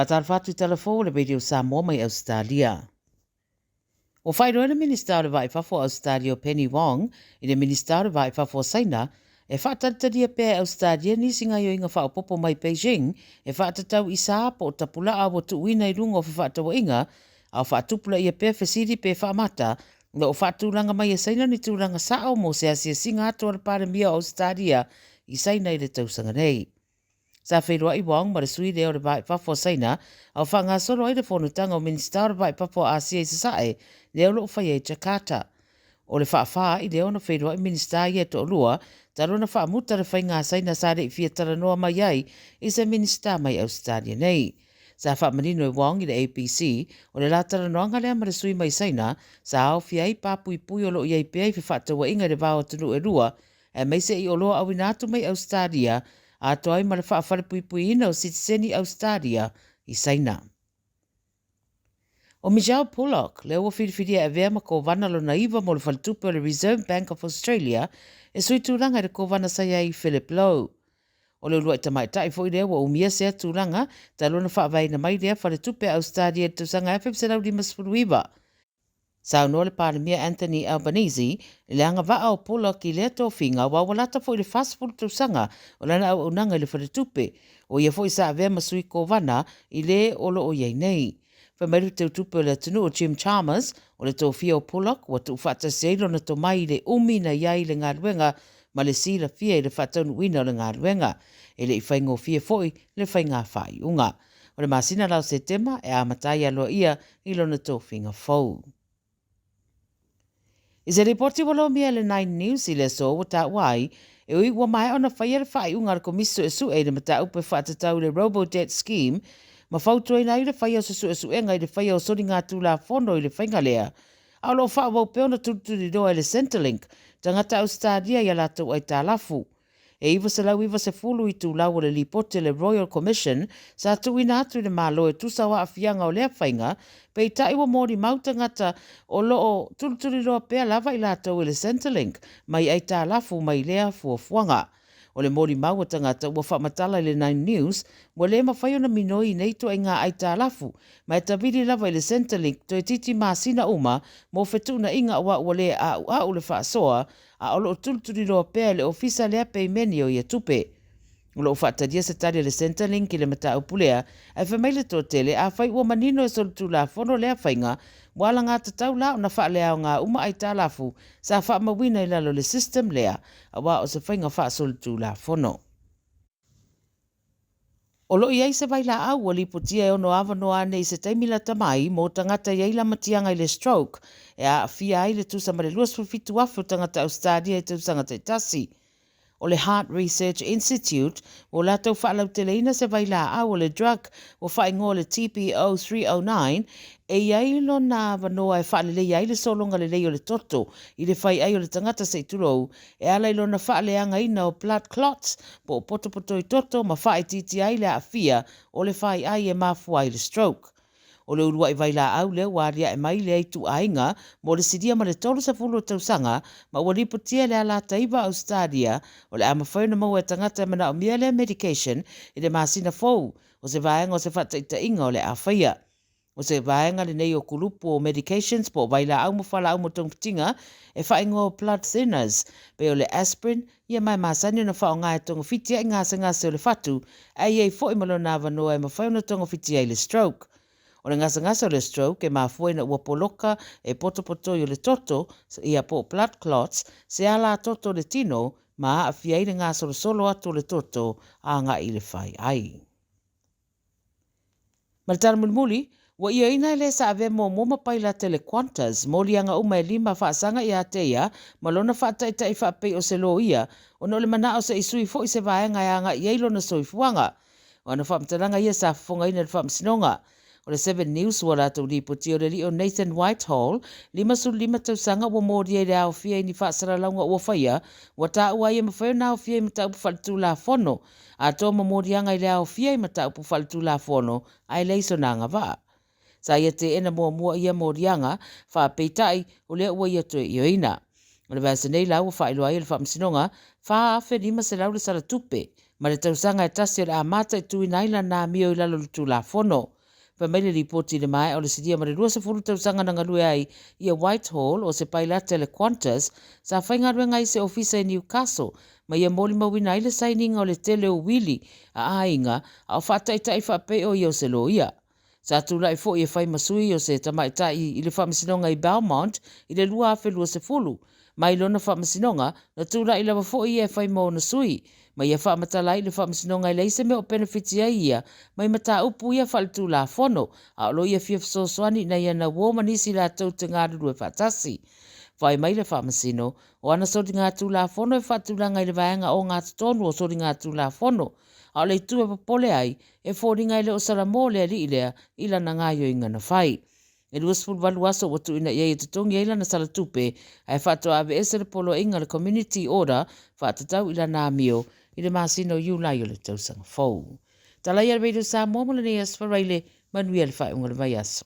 Tala Fou Tala Fou le radio Samoa mai Ausetalia. O whairoa na Minister o vai whafo Ausetalia o Penny Wong i le Minister o vai whafo Saina e whaatatania pēr Ausetalia ni singa yo inga whaopopo mai Beijing e whaatatau i sāpo o tapula a o tuuina i rungo whatawa inga au whaatupula i a pēr whesiri pēr whaamata na o whaatulanga mai e Saina ni tūranga sao mo se asia singa ato ar pare mia Ausetalia i Saina i le tausanga nei. Sa whairua i wang ma le sui leo le vai whafo Saina au whanga solo ai le whonutanga o Minister o vai whafo Asia i Sasae leo lo whai e Jakarta. O le whaafaa i leo na whairua i Minister i e to lua taro na whaamuta le whainga Saina sa re i whiatara noa mai ai i se Minister mai Ausetalia nei. Sa whaamanino i wang i le APC o le latara noanga lea ma le sui mai Saina sa au whiai papui pui o lo i ai pia i whatawa inga le vāo tunu e rua e meise i o loa awinatu mai Ausetalia a toai ma le whaafare pui ina o Citizeni Ausetalia i Saina. O Michelle Pollock, leo o whiriwhiria e vea ma ko vana lo naiva mo le whaltupe o le Reserve Bank of Australia e sui tūranga e ko vana sai ai Philip Lowe. O le urua i tamai tai fo i leo o umia sea tūranga ta lona whaavai na mai lea wharetupe Australia e tūsanga e whepsarau di masfuruiva. Sa no le paramia Anthony Albanese, le anga waa o Pollock i lea tō whinga wawalata fo i le fastful tūsanga o lana au unanga i le wharetupe o ia fo i sa avea masui ko vana i le olo o iei nei. Whamairu te utupe o le tunu o Jim Chalmers o le tō whia o Pollock wa tu whata seilo na tō mai le umi na iai le ngā ruenga ma le sila fia i le whataunu wina o le ngā ruenga e le i whaingo fia foi le whainga whai unga. O le masina lau se tema e amatai aloa ia i lona tō whinga fau. I se reporti walo mia le 9 News i le so o ta wai, e ui ua mai ona whaiara whai unga ar komiso e su e le mata upe whaatatau le Robo-Debt Scheme, ma whautua ina i le whaia o su e su enga i le whaia o sori ngā tūla whono i le whainga lea. Au lo wha wau peona tuturi doa i le Centrelink, tangata Ausetalia i alatou ai Tala Fou. E iwa se lau iwa se fulu i tū lau o le lipote le Royal Commission sa tuina atu i le malo e tusawa a fianga o lea whainga pe i taiwa mori mauta ngata o loo tuluturi roa pea lava i latou i le Centrelink mai ai Tala Fou mai lea fuafuanga. O le mori maua tangata ua whaamatala i le 9 News wa le mawhaio na minoi nei to ai ngā ai Tala Fou mai tawiri lava i le Centrelink to e titi maasina uma mo whetuna inga ua ua le au le whaasoa a olo o tuluturi roa pea le ofisa lea pei meni o ia tupe. Ulo whaatadia se tari le Centrelink i le mata upulea e whamaile tō tele a whai ua manino e solu tū la whono lea whainga wala ngā tatau la o na wha lea o ngā uma ai Tala Fou sa wha mawina i lalo le system lea a wā o se whainga wha solu tū la whono. O lo iai se vai la au o lipotia e ono awa noa nei se taimila tamai mo tangata iai la matianga i le stroke e a fia ai le tusa mare luas fitu afu tangata Australia e tusanga te tasi. O le Heart Research Institute o latou whaalau teleina se vai la au o le drug o whaingo le TPO 309 e iai lo na wanoa e whaalele iai le solonga le lei o le toto i le whai ai o le tangata se turou e alai lo na whaaleanga ina o blood clots po potopoto i toto ma whae titi ai le a fia o le whai ai e mafua i le stroke. O le urua i vai la au le waria e mai le aitu ainga mo le sidia ma le tolu sa fulu tausanga ma ua lipotia le ala taiva Australia o le ama whaina mau e tangata e mana o mia le medication i le masina fou o se vaenga o se whataita inga o le a whaia. O se vaenga le nei o kulupu o medications po vai la au mo whala au mo tongputinga e whaingo o blood thinners pe o le aspirin ia mai masani na whao ngā e tongofitia i ngase o le whatu ai ei fo i malo na wanoa e mawhaina tongofitia i le stroke. O le ngasa o le stroke e mafuena ua poloka e potopoto i o le toto ia po blood clots se ala toto le tino ma a fia i le ngā solo atu le toto a ngā i le whai ai. Maritara mulimuli, wa ia ina le sa ave mo mapai la tele Qantas mo lianga uma e lima whaasanga i ateia ma lona whaataita i whaapei o se lo ia o no le mana o se isui fo i se vaenga i anga i eilo na soifuanga. O ana whaamtaranga ia sa whafonga ina le whaamsinonga. O le 7 News ua rātou ripoti o le li o Nathan Whitehall, 5 tausanga ua mōri e le au fia i ni whaasara launga ua whaia, ua tā ua ia mawhaio na au fia i mata upu whalitu la whono, a tō mōri anga i le au fia i mata upu whalitu la whono, ai leiso nā ngā wā. Sa ia te ena mua ia mōri anga, wha peitai o le ua ia tue i oina. O le vasa nei lau ua whaeloa i le whaamsinonga, wha afe 5 se lau le sara tupe, Ma le tausanga e tasi o le amata e tui naila na mio I lalo le tula fono. Pa mai le ripoti le mai o le sidia ma le 2 tausanga na ngalue ai I a Whitehall o se pailate le Qantas sa whaingaruenga I se ofisa I Newcastle ma ia moli mawina I le saininga o le tele o wili a ainga a o whataitai whape o I o se loia. Sa tula I fo I e whai masui o se tamaitai I le whamasinonga I Belmont I le lua afe lua se fulu. Mai lona whamasinonga na tula I lawa fo I e whai mo na sui. Ma ia whamatalai le whamasinonga I leise me o benefiti a ia, mai mata upu ia whalitu la fono, a olo ia fia fsoswani na ia na womanisi la tau te ngāru e whatasi. Whai mai le whamasino, o ana sori ngā tū la fono e whatulanga I le vaenga o ngā tonu o sori ngā tū la fono, a ole tu e papole ai, e fōringa I le o saramo lea li ilea, ila na ngā yoinga na whai. E luas fulwalu aso watu ina ia I tutongi ila na salatupe, ai whato ave ese le polo inga le community order, whatatau ila nā mio, I le masino iulai o le tausanga fou. Tala ia le radio Samoa mo le neas wharaile manuia le whae unga le vai aso.